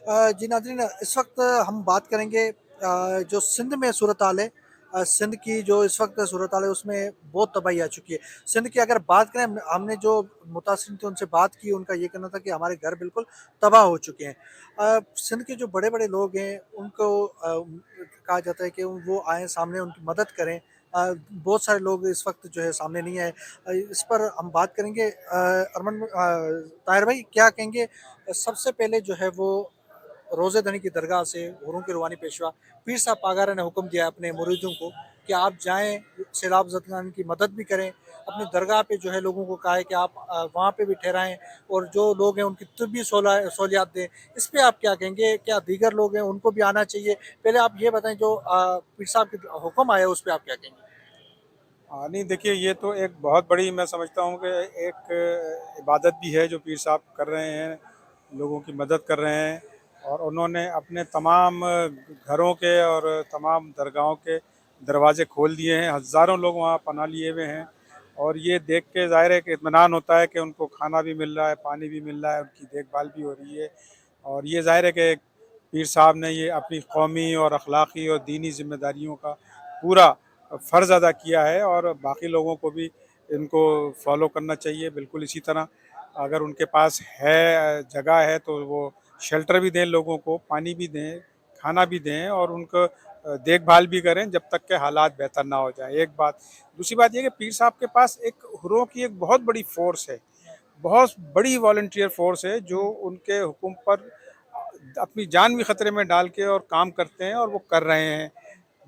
जी नाज़रीन, इस वक्त हम बात करेंगे जो सिंध में सूरत हाल है। सिंध की जो इस वक्त सूरत हाल है उसमें बहुत तबाही आ चुकी है। सिंध की अगर बात करें, हमने जो मुतासिर थे उनसे बात की, उनका ये कहना था कि हमारे घर बिल्कुल तबाह हो चुके हैं। सिंध के जो बड़े बड़े लोग हैं उनको कहा जाता है कि वो आए सामने, उनकी मदद करें। बहुत सारे लोग इस वक्त जो है सामने नहीं आए। इस पर हम बात करेंगे। अरमान ताहिर भाई क्या कहेंगे? सबसे पहले जो है वो रोज़े धनी की दरगाह से हुरों के रूहानी पेशवा पीर साहब पागारा ने हुक्म दिया अपने मुरीदों को कि आप जाएँ, सैलाब ज़दगान की मदद भी करें। अपनी दरगाह पे जो है लोगों को कहा है कि आप वहाँ पे भी ठहराएँ और जो लोग हैं उनकी तिब्बी सहूलियात दें। इस पे आप क्या कहेंगे? क्या दीगर लोग हैं उनको भी आना चाहिए? पहले आप ये बताएँ, जो पीर साहब के हुक्म आया उस पे आप क्या कहेंगे? हाँ, नहीं देखिए, ये तो एक बहुत बड़ी मैं समझता हूँ कि एक इबादत भी है जो पीर साहब कर रहे हैं, लोगों की मदद कर रहे हैं। और उन्होंने अपने तमाम घरों के और तमाम दरगाहों के दरवाजे खोल दिए हैं, हज़ारों लोग वहाँ पनाह लिए हुए हैं। और ये देख के ज़ाहिर है कि इत्मीनान होता है कि उनको खाना भी मिल रहा है, पानी भी मिल रहा है, उनकी देखभाल भी हो रही है। और ये ज़ाहिर है कि पीर साहब ने ये अपनी कौमी और अखलाक़ी और दीनी ज़िम्मेदारियों का पूरा फ़र्ज़ अदा किया है, और बाकी लोगों को भी इनको फॉलो करना चाहिए। बिल्कुल इसी तरह अगर उनके पास है जगह है तो वो शेल्टर भी दें, लोगों को पानी भी दें, खाना भी दें, और उनको देखभाल भी करें जब तक के हालात बेहतर ना हो जाए। एक बात। दूसरी बात ये कि पीर साहब के पास एक हुर्रों की एक बहुत बड़ी फ़ोर्स है, बहुत बड़ी वॉलंटियर फ़ोर्स है, जो उनके हुक्म पर अपनी जान भी ख़तरे में डाल के और काम करते हैं, और वो कर रहे हैं।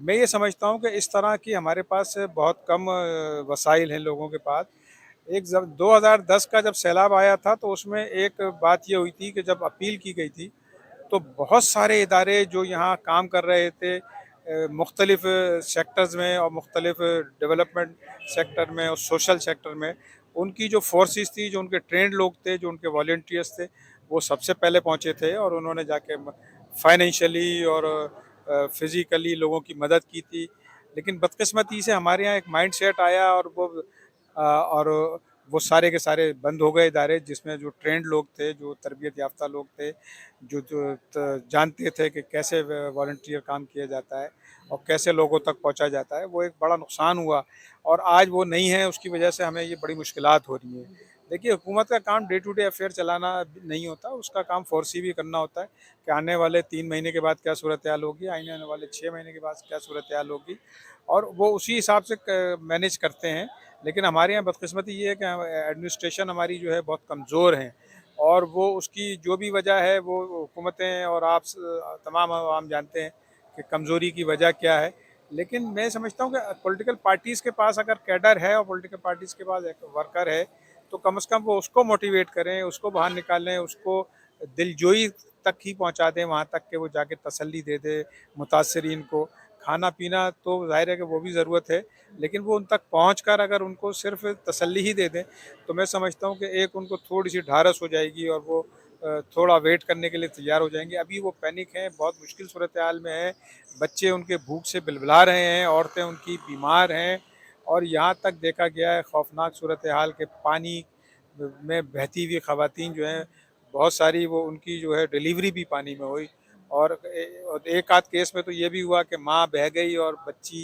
मैं ये समझता हूँ कि इस तरह की हमारे पास बहुत कम वसाइल हैं लोगों के पास। एक जब 2010 का जब सैलाब आया था तो उसमें एक बात ये हुई थी कि जब अपील की गई थी तो बहुत सारे इदारे जो यहाँ काम कर रहे थे मुख्तलिफ सेक्टर्स में और मुख्तलिफ डेवलपमेंट सेक्टर में और सोशल सेक्टर में, उनकी जो फोर्सेस थी, जो उनके ट्रेंड लोग थे, जो उनके वॉल्टियर्स थे, वो सबसे पहले पहुँचे थे, और उन्होंने जाके फाइनेंशियली और फिज़िकली लोगों की मदद की थी। लेकिन बदकिस्मती से हमारे यहाँ एक माइंड सेट आया, और वो सारे के सारे बंद हो गए इदारे, जिसमें जो ट्रेंड लोग थे, जो तरबियत याफ्ता लोग थे, जो जो जानते थे कि कैसे वॉलंटियर काम किया जाता है और कैसे लोगों तक पहुंचा जाता है, वो एक बड़ा नुकसान हुआ। और आज वो नहीं है, उसकी वजह से हमें ये बड़ी मुश्किलात हो रही हैं। देखिए, हुकूमत का काम डे टू डे अफेयर चलाना नहीं होता, उसका काम फोर्सी भी करना होता है कि आने वाले 3 महीने के बाद क्या सूरत हाल होगी, आने वाले 6 महीने के बाद क्या सूरत हाल होगी, और वो उसी हिसाब से मैनेज करते हैं। लेकिन हमारे यहाँ बदकिस्मती ये है कि एडमिनिस्ट्रेशन हमारी जो है बहुत कमज़ोर है, और वो उसकी जो भी वजह है वो हुकूमतें और आप तमाम आवाम जानते हैं कि कमज़ोरी की वजह क्या है। लेकिन मैं समझता हूँ कि पॉलिटिकल पार्टीज़ के पास अगर कैडर है और पॉलिटिकल पार्टीज़ के पास एक वर्कर है, तो कम से कम वो उसको मोटिवेट करें, उसको बाहर निकालें, उसको दिलजोई तक ही पहुँचा दें, वहाँ तक कि वो जाके तसल्ली दे दे मुतासरीन को। खाना-पीना तो ज़ाहिर है कि वो भी ज़रूरत है, लेकिन वो उन तक पहुँचकर अगर उनको सिर्फ़ तसल्ली ही दे दें, तो मैं समझता हूँ कि एक उनको थोड़ी-सी ढारस हो जाएगी, और वो थोड़ा वेट करने के लिए तैयार हो जाएँगे। अभी वो पैनिक हैं, बहुत मुश्किल सूरत-ए-हाल में हैं, बच्चे उनके भूख से बिलबिला रहे हैं, औरतें उनकी बीमार हैं, और यहाँ तक देखा गया है खौफ़नाक सूरत-ए-हाल के पानी में बहती हुई ख़वातीन जो हैं, बहुत सारी वो उनकी जो है डिलीवरी भी पानी में हुई। और एक आध केस में तो ये भी हुआ कि माँ बह गई और बच्ची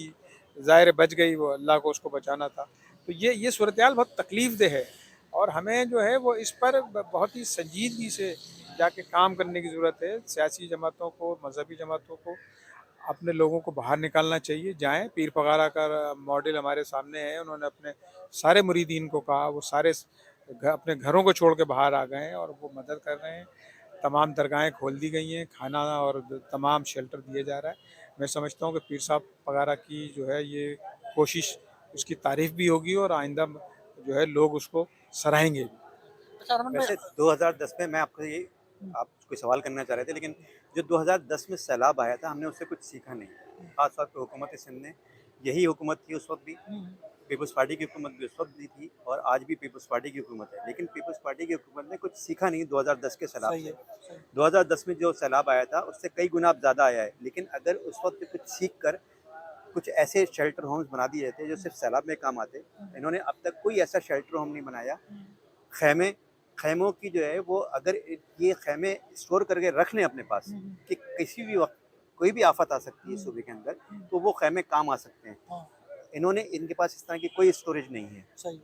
ज़ाहिर है बच गई, वो अल्लाह को उसको बचाना था। तो ये सूरत-ए-हाल बहुत तकलीफ़देह है, और हमें जो है वो इस पर बहुत ही संजीदगी से जाके काम करने की ज़रूरत है। सियासी जमातों को, मज़हबी जमातों को अपने लोगों को बाहर निकालना चाहिए। जाएँ, पीर फ़गारा का मॉडल हमारे सामने है, उन्होंने अपने सारे मुरीदीन को कहा, वो सारे अपने घरों को छोड़ के बाहर आ गए हैं, और वो मदद कर रहे हैं। तमाम दरगाहें खोल दी गई हैं, खाना और तमाम शेल्टर दिया जा रहा है। मैं समझता हूँ कि पीर साहब वग़ैरह की जो है ये कोशिश, उसकी तारीफ़ भी होगी, और आइंदा जो है लोग उसको सराहेंगे भी। अच्छा अरमान भाई। वैसे 2010 में मैं आपको ये आप कोई सवाल करना चाह रहे थे, लेकिन जो 2010 में सैलाब आया था हमने उससे कुछ सीखा नहीं। खास तौर पे हुकूमत सिंध ने, यही हुकूमत थी उस वक्त भी, पीपल्स पार्टी की हुकूमत भी उस वक्त भी थी और आज भी पीपल्स पार्टी की हुकूमत है, लेकिन पीपल्स पार्टी की हुकूमत ने कुछ सीखा नहीं 2010 के सैलाब सही से। है, सही। 2010 में जो सैलाब आया था उससे कई गुना अब ज़्यादा आया है, लेकिन अगर उस वक्त कुछ सीख कर कुछ ऐसे शेल्टर होम्स बना दिए थे जो सिर्फ सैलाब में काम आते, इन्होंने अब तक कोई ऐसा शेल्टर होम नहीं बनाया। खैमे खैमों की जो है वो अगर ये खैमे स्टोर करके रख लें अपने पास कि किसी भी वक्त कोई भी आफत आ सकती है सूबे के अंदर, तो वो खैमे काम आ सकते हैं। हाँ, इन्होंने इनके पास इस तरह की कोई स्टोरेज नहीं है। सही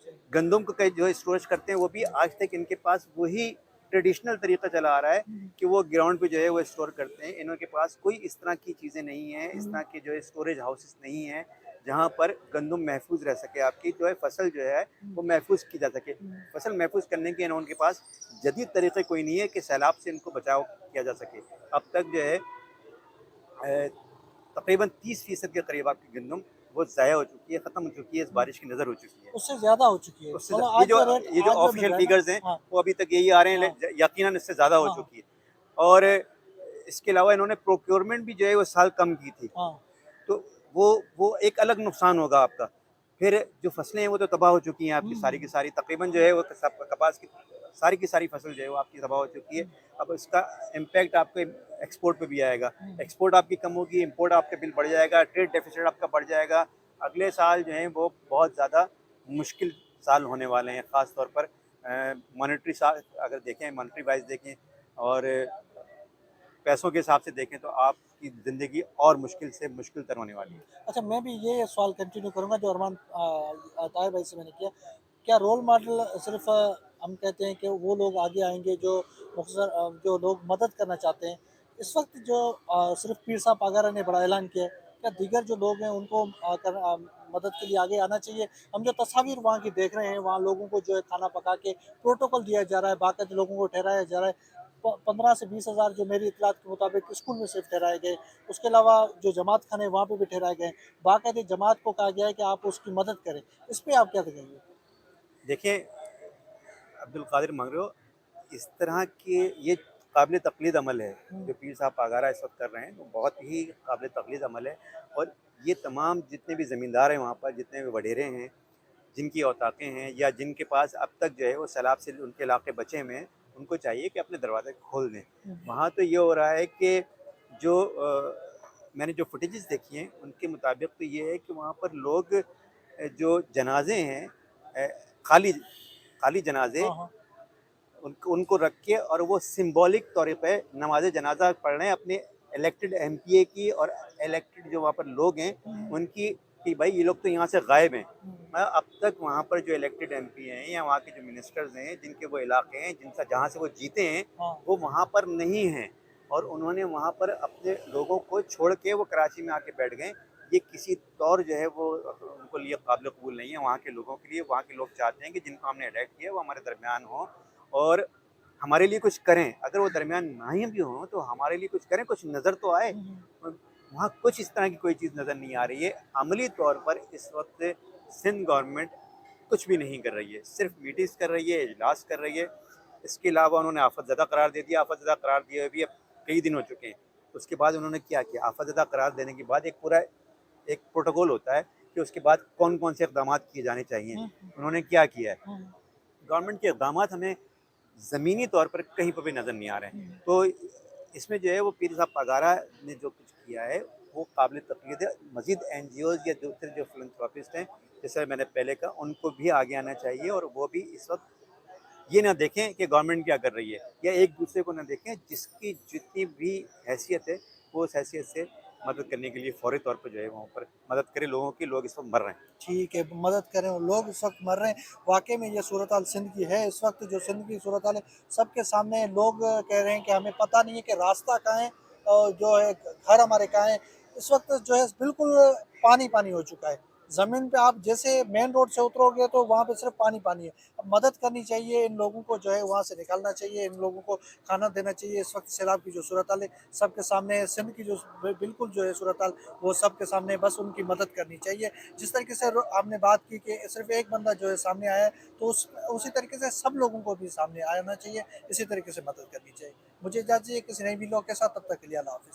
सही। गंदम को कई जो स्टोरेज करते हैं वो भी आज तक इनके पास वही ट्रेडिशनल तरीका चला आ रहा है कि वो ग्राउंड पे जो है वो स्टोर करते हैं। इनके पास कोई इस तरह की चीज़ें नहीं हैं, इस तरह के जो है स्टोरेज हाउसेस नहीं हैं जहाँ पर गंदम महफूज रह सके, आपकी जो है फसल जो है वो महफूज की जा सके। फसल महफूज करने के उनके पास जदीद तरीके कोई नहीं है कि सैलाब से इनको बचाव किया जा सके। अब तक जो है तकरीबन 30% के करीब आपकी गंदम वो ज़ाया हो चुकी है, ख़त्म हो चुकी है, इस बारिश की नज़र हो चुकी है। उससे ज़्यादा हो चुकी है। उससे मतलब आज जो रेट ये जो आज जो मिल ऑफिशियल रहा है ना, फिगर्स हैं हाँ, वो अभी तक यही आ रहे हैं, हाँ, यकीनन इससे ज़्यादा हो हाँ, हाँ, चुकी है। और इसके अलावा इन्होंने प्रोक्योरमेंट भी जो है वो साल कम की थी, हाँ, तो वो एक अलग नुकसान होगा आपका। फिर जो फसलें हैं वो तो तबाह हो चुकी हैं आपकी सारी की सारी, तकरीबन जो है वो कपास की सारी फसल जो है वो आपकी तबाह हो चुकी है। अब इसका इम्पैक्ट आपके एक्सपोर्ट पे भी आएगा, एक्सपोर्ट आपकी कम होगी, इंपोर्ट आपका बिल बढ़ जाएगा, ट्रेड डेफिसिट आपका बढ़ जाएगा। अगले साल जो है वो बहुत ज़्यादा मुश्किल साल होने वाले हैं, ख़ास तौर पर मॉनेटरी साल अगर देखें, मॉनेटरी वाइज देखें और पैसों के हिसाब से देखें तो आपकी ज़िंदगी और मुश्किल से मुश्किल तर होने वाली है। अच्छा, मैं भी ये सवाल कंटिन्यू करूँगा जो अरमान ताहिर भाई से मैंने किया। क्या रोल मॉडल सिर्फ़ हम कहते हैं कि वो लोग आगे आएँगे जो जो लोग मदद करना चाहते हैं। इस वक़्त जो सिर्फ़ पीर साहब आगारा ने बड़ा ऐलान किया है, क्या दीगर जो लोग हैं उनको मदद के लिए आगे आना चाहिए? हम जो तस्वीर वहाँ की देख रहे हैं, वहाँ लोगों को जो है खाना पका के प्रोटोकॉल दिया जा रहा है, बाकायदे लोगों को ठहराया जा रहा है। 15 से 20 हज़ार जो मेरी इत्तलात के मुताबिक स्कूल में सिर्फ ठहराए गए। उसके अलावा जो जमात खाने वहाँ पे भी ठहराए गए। बाकायदे जमात को कहा गया है कि आप उसकी मदद करें। इस पे आप क्या कहेंगे? देखिए, अब्दुल कादिर मंगरो, इस तरह के ये काबिल तक़लीद अमल है, हुँ, जो पीर साहब पागारा इस वक्त कर रहे हैं, वो बहुत ही काबिल तक़लीद अमल है। और ये तमाम जितने भी ज़मींदार हैं वहाँ पर, जितने भी वडेरे हैं, जिनकी औताकें हैं या जिनके पास अब तक जो है वो सैलाब से उनके इलाके बचे हुए हैं, उनको चाहिए कि अपने दरवाज़े खोल दें। हुँ, वहाँ तो ये हो रहा है कि जो मैंने जो फुटेजेस देखी हैं उनके मुताबिक तो ये है कि वहाँ पर लोग जो जनाजे हैं, अ, खाली खाली जनाजे हाँ, हाँ। उनको रख के और वो सिंबॉलिक तौर पे नमाज जनाजा पढ़ रहे हैं अपने इलेक्टेड एमपीए की और इलेक्टेड जो वहाँ पर लोग हैं हुँ, उनकी, कि भाई ये लोग तो यहाँ से गायब हैं। हुँ, मैं अब तक वहाँ पर जो इलेक्टेड एमपी हैं या वहाँ के जो मिनिस्टर्स हैं जिनके वो इलाके हैं जिनसे जहाँ से वो जीते हैं, हाँ। वो वहाँ पर नहीं हैं। और उन्होंने वहाँ पर अपने लोगों को छोड़ के वो कराची में आके बैठ गए। ये किसी तौर जो है वो उनको लिए काबिल कबूल नहीं है वहाँ के लोगों के लिए। वहाँ के लोग चाहते हैं कि जिनको हमने अटैक किया वो हमारे दरमियान हो और हमारे लिए कुछ करें। अगर वो दरमियान नहीं भी हों तो हमारे लिए कुछ करें, कुछ नज़र तो आए। हुँ, हुँ। वहाँ कुछ इस तरह की कोई चीज़ नज़र नहीं आ रही है। अमली तौर पर इस वक्त सिंध गवर्नमेंट कुछ भी नहीं कर रही है, सिर्फ मीटिंग्स कर रही है, इजलास कर रही है। इसके अलावा उन्होंने आफत ज़दा करार दे दिया। आफत ज़दा करार दिए भी अब कई दिन हो चुके हैं। उसके बाद उन्होंने क्या किया, आफत ज़दा करार देने के बाद एक पूरा एक प्रोटोकॉल होता है कि उसके बाद कौन कौन से इकदाम किए जाने चाहिए। हुँ, उन्होंने क्या किया है, हुँ, गवर्नमेंट के इकदाम हमें ज़मीनी तौर पर कहीं पर भी नज़र नहीं आ रहे हुँ, हैं। तो इसमें जो है वो पीर साहब पगारा ने जो कुछ किया है वो काबिल तक़लीद है। मज़ीद एनजीओज़ या दूसरे जो फिलैंथ्रोपिस्ट हैं, जैसे मैंने पहले कहा, उनको भी आगे आना चाहिए और वो भी इस वक्त ये ना देखें कि गवर्नमेंट क्या कर रही है या एक दूसरे को ना देखें। जिसकी जितनी भी हैसियत है वो उस हैसियत से मदद करने के लिए फ़ौरी तौर पर जो है वहाँ पर मदद करें लोगों की। लोग इस वक्त मर रहे हैं। ठीक है, मदद करें और लोग इस वक़्त मर रहे हैं। वाक़ई में ये सूरत-हाल सिंध की है। इस वक़्त जो सिंध की सूरत-हाल है, सबके सामने है। लोग कह रहे हैं कि हमें पता नहीं है कि रास्ता कहाँ है और जो है घर हमारे कहाँ है। इस वक़्त जो है बिल्कुल पानी-पानी हो चुका है। ज़मीन पे आप जैसे मेन रोड से उतरोगे तो वहाँ पे सिर्फ़ पानी-पानी है। अब मदद करनी चाहिए, इन लोगों को जो है वहाँ से निकालना चाहिए, इन लोगों को खाना देना चाहिए। इस वक़्त सैलाब की जो सूरत-हाल है, सबके सामने है। सिंध की जो बिल्कुल जो है सूरत-हाल, वो सबके सामने है, बस उनकी मदद करनी चाहिए। जिस तरीके से आपने बात की कि सिर्फ एक बंदा जो है सामने आया है, तो उसी तरीके से सब लोगों को भी सामने आना चाहिए, इसी तरीके से मदद करनी चाहिए। मुझे इजाज़त दीजिए किसी नई वीडियो के साथ, तब तक के लिए अल्लाह हाफ़िज़।